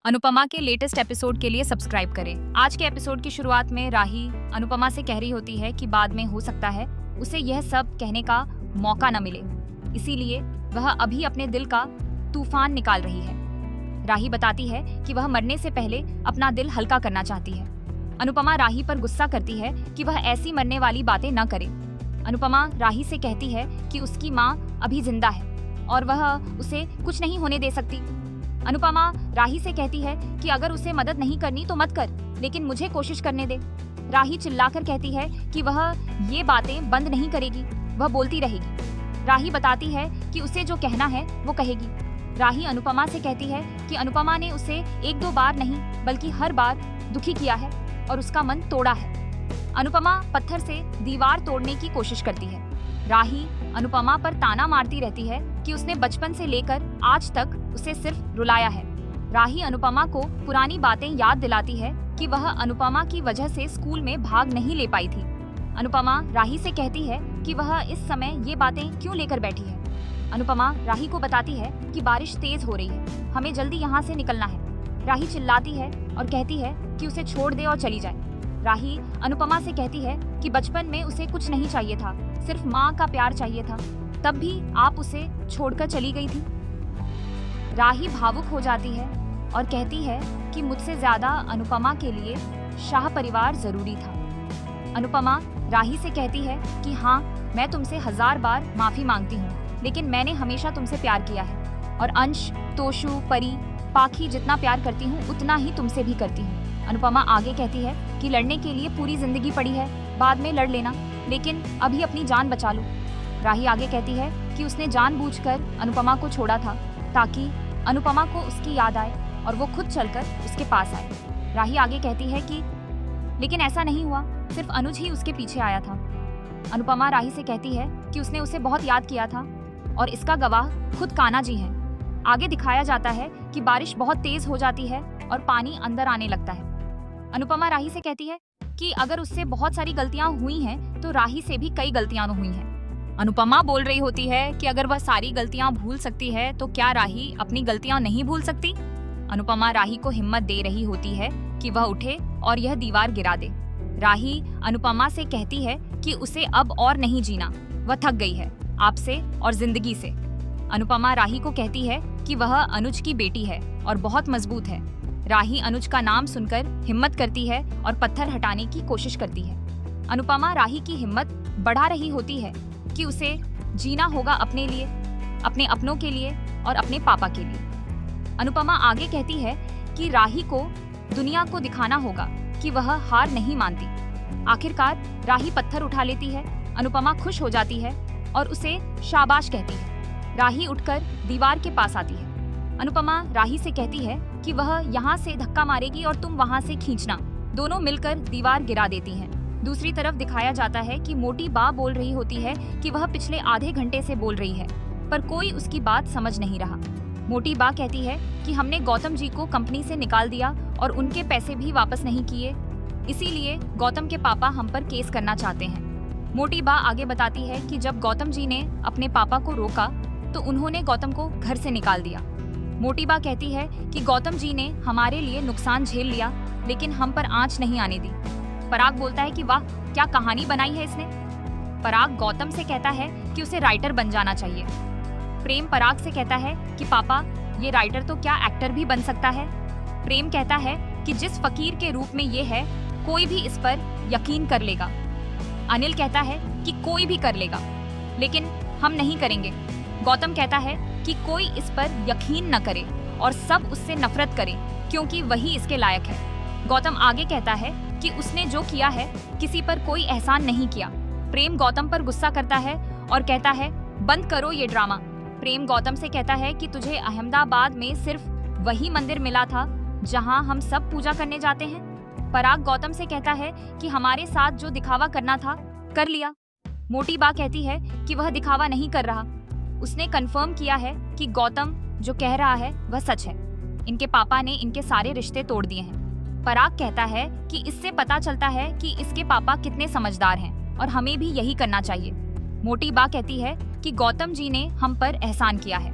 अनुपमा के latest episode के लिए सब्सक्राइब करें। आज के एपिसोड की शुरुआत में राही अनुपमा से कह रही होती है कि बाद में हो सकता है उसे यह सब कहने का मौका न मिले, इसीलिए वह अभी अपने दिल का तूफान निकाल रही है। राही बताती है कि वह मरने से पहले अपना दिल हल्का करना चाहती है। अनुपमा राही पर गुस्सा करती है कि वह ऐसी मरने वाली बातें न करे। अनुपमा राही से कहती है कि उसकी माँ अभी जिंदा है और वह उसे कुछ नहीं होने दे सकती। अनुपमा राही से कहती है कि अगर उसे मदद नहीं करनी तो मत कर, लेकिन मुझे कोशिश करने दे। राही चिल्लाकर कहती है कि वह ये बातें बंद नहीं करेगी, वह बोलती रहेगी। राही बताती है कि उसे जो कहना है वो कहेगी। राही अनुपमा से कहती है कि अनुपमा ने उसे एक दो बार नहीं बल्कि हर बार दुखी किया है और उसका मन तोड़ा है। अनुपमा पत्थर से दीवार तोड़ने की कोशिश करती है। राही अनुपमा पर ताना मारती रहती है कि उसने बचपन से लेकर आज तक उसे सिर्फ रुलाया है। राही अनुपमा को पुरानी बातें याद दिलाती है कि वह अनुपमा की वजह से स्कूल में भाग नहीं ले पाई थी। अनुपमा राही से कहती है कि वह इस समय ये बातें क्यों लेकर बैठी है। अनुपमा राही को बताती है कि बारिश तेज हो रही है, हमें जल्दी यहाँ से निकलना है। राही चिल्लाती है और कहती है कि उसे छोड़ दे और चली जाए। राही अनुपमा से कहती है कि बचपन में उसे कुछ नहीं चाहिए था, सिर्फ माँ का प्यार चाहिए था, तब भी आप उसे छोड़कर चली गई थी। राही भावुक हो जाती है और कहती है कि मुझसे ज्यादा अनुपमा के लिए शाह परिवार जरूरी था। अनुपमा राही से कहती है कि हाँ, मैं तुमसे 1000 बार माफी मांगती हूँ, लेकिन मैंने हमेशा तुमसे प्यार किया है और अंश, तोशु, परी, पाखी जितना प्यार करती हूँ उतना ही तुमसे भी करती हूँ। अनुपमा आगे कहती है कि लड़ने के लिए पूरी जिंदगी पड़ी है, बाद में लड़ लेना, लेकिन अभी अपनी जान बचा लो। राही आगे कहती है कि उसने जानबूझकर अनुपमा को छोड़ा था ताकि अनुपमा को उसकी याद आए और वो खुद चलकर उसके पास आए। राही आगे कहती है कि लेकिन ऐसा नहीं हुआ, सिर्फ अनुज ही उसके पीछे आया था। अनुपमा राही से कहती है कि उसने उसे बहुत याद किया था और इसका गवाह खुद कान्हा जी हैं। आगे दिखाया जाता है कि बारिश बहुत तेज हो जाती है और पानी अंदर आने लगता है। अनुपमा राही से कहती है कि अगर उससे बहुत सारी गलतियां हुई हैं तो राही से भी कई गलतियां हुई हैं। अनुपमा बोल रही होती है कि अगर वह सारी गलतियां भूल सकती है तो क्या राही अपनी गलतियां नहीं भूल सकती। अनुपमा राही को हिम्मत दे रही होती है कि वह उठे और यह दीवार गिरा दे। राही अनुपमा से कहती है कि उसे अब और नहीं जीना, वह थक गई है आपसे और जिंदगी से। अनुपमा राही को कहती है कि वह अनुज की बेटी है और बहुत मजबूत है। राही अनुज का नाम सुनकर हिम्मत करती है और पत्थर हटाने की कोशिश करती है। अनुपमा राही की हिम्मत बढ़ा रही होती है कि उसे जीना होगा अपने लिए, अपने अपनों के लिए और अपने पापा के लिए। अनुपमा आगे कहती है कि राही को दुनिया को दिखाना होगा कि वह हार नहीं मानती। आखिरकार राही पत्थर उठा लेती है। अनुपमा खुश हो जाती है और उसे शाबाश कहती है। राही उठकर दीवार के पास आती है। अनुपमा राही से कहती है कि वह यहाँ से धक्का मारेगी और तुम वहाँ से खींचना। दोनों मिलकर दीवार गिरा देती हैं। दूसरी तरफ दिखाया जाता है कि मोटी बा बोल रही होती है कि वह पिछले आधे घंटे से बोल रही है, पर कोई उसकी बात समझ नहीं रहा। मोटी बा कहती है कि हमने गौतम जी को कंपनी से निकाल दिया और उनके पैसे भी वापस नहीं किए, इसीलिए गौतम के पापा हम पर केस करना चाहते हैं। मोटी बा आगे बताती है कि जब गौतम जी ने अपने पापा को रोका तो उन्होंने गौतम को घर से निकाल दिया। मोटी बा कहती है कि गौतम जी ने हमारे लिए नुकसान झेल लिया, लेकिन हम पर आंच नहीं आने दी। पराग बोलता है कि वाह, क्या कहानी बनाई है इसने। पराग गौतम से कहता है कि उसे राइटर बन जाना चाहिए। प्रेम पराग से कहता है कि पापा, ये राइटर तो क्या एक्टर भी बन सकता है। प्रेम कहता है कि जिस फकीर के रूप में ये है, कोई भी इस पर यकीन कर लेगा। अनिल कहता है कि कोई भी कर लेगा, लेकिन हम नहीं करेंगे। गौतम कहता है कि कोई इस पर यकीन न करे और सब उससे नफरत करे क्योंकि वही इसके लायक है। गौतम आगे कहता है कि उसने जो किया है किसी पर कोई एहसान नहीं किया। प्रेम गौतम पर गुस्सा करता है और कहता है बंद करो ये ड्रामा। प्रेम गौतम से कहता है कि तुझे अहमदाबाद में सिर्फ वही मंदिर मिला था जहां हम सब पूजा करने जाते हैं। पराग गौतम से कहता है कि हमारे साथ जो दिखावा करना था कर लिया। मोटी बा कहती है कि वह दिखावा नहीं कर रहा, उसने कंफर्म किया है कि गौतम जो कह रहा है वह सच है। इनके पापा ने इनके सारे रिश्ते तोड़ दिए हैं। पराग कहता है कि इससे पता चलता है कि इसके पापा कितने समझदार हैं और हमें भी यही करना चाहिए। मोटी बा कहती है कि गौतम जी ने हम पर एहसान किया है।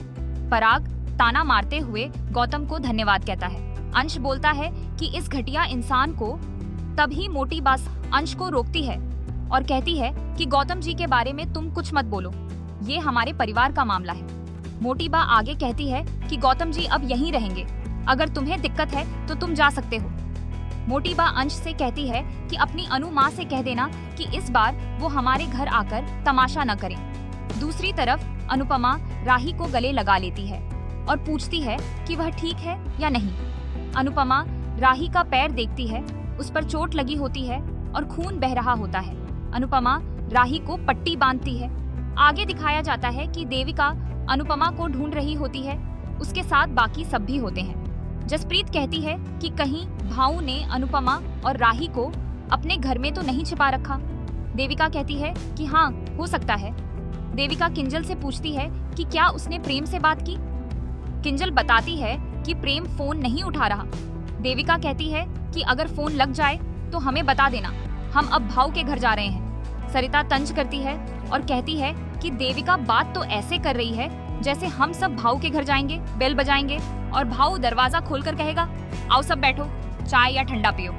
पराग ताना मारते हुए गौतम को धन्यवाद कहता है। अंश बोलता है कि इस घटिया इंसान को तभी मोटी बा अंश को रोकती है और कहती है कि गौतम जी के बारे में तुम कुछ मत बोलो, ये हमारे परिवार का मामला है। मोटी बा आगे कहती है कि गौतम जी अब यहीं रहेंगे, अगर तुम्हें दिक्कत है तो तुम जा सकते हो। मोटी बा अंश से कहती है कि अपनी अनु माँ से कह देना कि इस बार वो हमारे घर आकर तमाशा न करें। दूसरी तरफ अनुपमा राही को गले लगा लेती है और पूछती है कि वह ठीक है या नहीं। अनुपमा राही का पैर देखती है, उस पर चोट लगी होती है और खून बह रहा होता है। अनुपमा राही को पट्टी बांधती है। आगे दिखाया जाता है कि देविका अनुपमा को ढूंढ रही होती है, उसके साथ बाकी सब भी होते हैं। जसप्रीत कहती है कि कहीं भाऊ ने अनुपमा और राही को अपने घर में तो नहीं छिपा रखा। देविका कहती है कि हाँ, हो सकता है। देविका किंजल से पूछती है कि क्या उसने प्रेम से बात की। किंजल बताती है कि प्रेम फोन नहीं उठा रहा। देविका कहती है कि अगर फोन लग जाए तो हमें बता देना, हम अब भाऊ के घर जा रहे हैं। सरिता तंज करती है और कहती है कि देविका बात तो ऐसे कर रही है जैसे हम सब भाऊ के घर जाएंगे, बेल बजाएंगे और भाऊ दरवाजा खोलकर कहेगा, आओ सब बैठो, चाय या ठंडा पियो।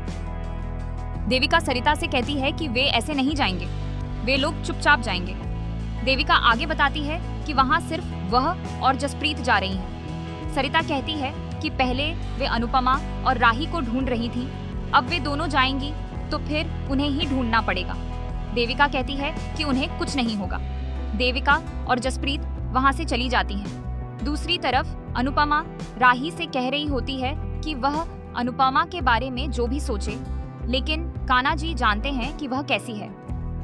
देविका सरिता से कहती है कि वे ऐसे नहीं जाएंगे, वे लोग चुपचाप जाएंगे। देविका आगे बताती है कि वहाँ सिर्फ वह और जसप्रीत जा रही हैं। सरिता कहती है कि पहले वे अनुपमा और राही को ढूंढ रही थी, अब वे दोनों जाएंगी तो फिर उन्हें ही ढूंढना पड़ेगा। देविका कहती है कि उन्हें कुछ नहीं होगा। देविका और जसप्रीत वहाँ से चली जाती हैं। दूसरी तरफ अनुपमा राही से कह रही होती है कि वह अनुपमा के बारे में जो भी सोचे, लेकिन कान्हा जी जानते हैं कि वह कैसी है।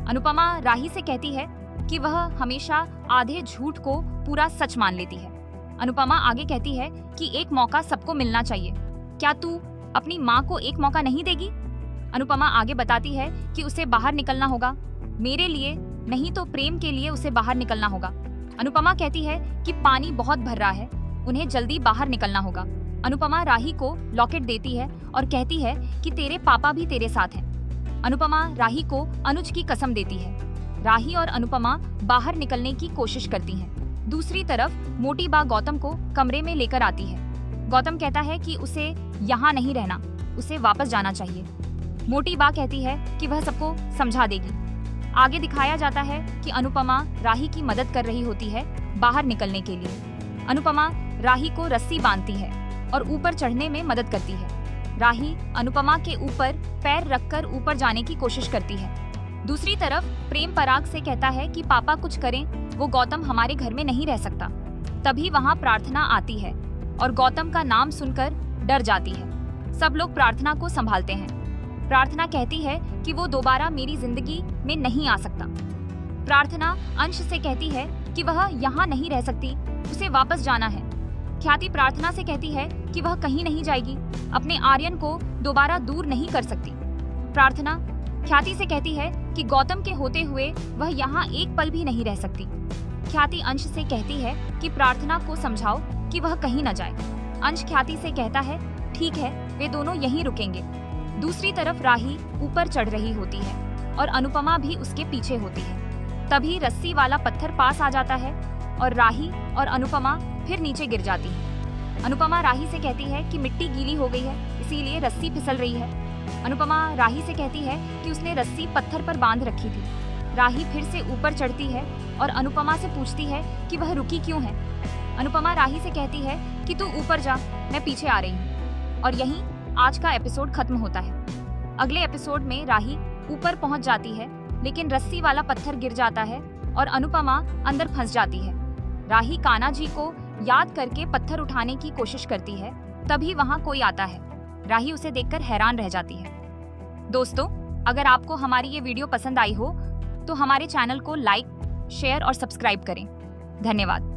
अनुपमा राही से कहती है कि वह हमेशा आधे झूठ को पूरा सच मान लेती है। अनुपमा आगे कहती है कि एक मौका सबको मिलना चाहिए, क्या तू अपनी माँ को एक मौका नहीं देगी? अनुपमा आगे बताती है कि उसे बाहर निकलना होगा, मेरे लिए नहीं तो प्रेम के लिए उसे बाहर निकलना होगा। अनुपमा कहती है कि पानी बहुत भर रहा है, उन्हें जल्दी बाहर निकलना होगा। अनुपमा राही को लॉकेट देती है और कहती है कि तेरे पापा भी तेरे साथ हैं। अनुपमा राही को अनुज की कसम देती है। राही और अनुपमा बाहर निकलने की कोशिश करती हैं। दूसरी तरफ मोटी बा गौतम को कमरे में लेकर आती है। गौतम कहता है कि उसे यहाँ नहीं रहना, उसे वापस जाना चाहिए। मोटी बा कहती है कि वह सबको समझा देगी। आगे दिखाया जाता है कि अनुपमा राही की मदद कर रही होती है बाहर निकलने के लिए। अनुपमा राही को रस्सी बांधती है और ऊपर चढ़ने में मदद करती है। राही अनुपमा के ऊपर पैर रखकर ऊपर जाने की कोशिश करती है। दूसरी तरफ प्रेम पराग से कहता है कि पापा कुछ करें, वो गौतम हमारे घर में नहीं रह सकता। तभी वहाँ प्रार्थना आती है और गौतम का नाम सुनकर डर जाती है। सब लोग प्रार्थना को संभालते हैं। प्रार्थना कहती है कि वो दोबारा मेरी जिंदगी में नहीं आ सकता। प्रार्थना अंश से कहती है कि वह यहाँ नहीं रह सकती, उसे वापस जाना है। ख्याति प्रार्थना से कहती है कि वह कहीं नहीं जाएगी, अपने आर्यन को दोबारा दूर नहीं कर सकती। प्रार्थना ख्याति से कहती है कि गौतम के होते हुए वह यहाँ एक पल भी नहीं रह सकती। ख्याति अंश से कहती है कि प्रार्थना को समझाओ कि वह कहीं न जाए। अंश ख्याति से कहता है ठीक है, वे दोनों यहीं रुकेंगे। दूसरी तरफ राही ऊपर चढ़ रही होती है और अनुपमा भी उसके पीछे होती है। तभी रस्सी वाला पत्थर पास आ जाता है और राही और अनुपमा फिर नीचे गिर जाती है। अनुपमा राही से कहती है कि मिट्टी गीली हो गई है, इसीलिए रस्सी फिसल रही है। अनुपमा राही से कहती है कि उसने रस्सी पत्थर पर बांध रखी थी। राही फिर से ऊपर चढ़ती है और अनुपमा से पूछती है कि वह रुकी क्यों है। अनुपमा राही से कहती है कि तू ऊपर जा, मैं पीछे आ रही हूँ। और यहीं आज का एपिसोड खत्म होता है। अगले एपिसोड में राही ऊपर पहुंच जाती है, लेकिन रस्सी वाला पत्थर गिर जाता है और अनुपमा अंदर फंस जाती है। राही कान्हा जी को याद करके पत्थर उठाने की कोशिश करती है, तभी वहां कोई आता है। राही उसे देखकर हैरान रह जाती है। दोस्तों, अगर आपको हमारी ये वीडियो पसंद आई हो तो हमारे चैनल को लाइक, शेयर और सब्सक्राइब करें। धन्यवाद।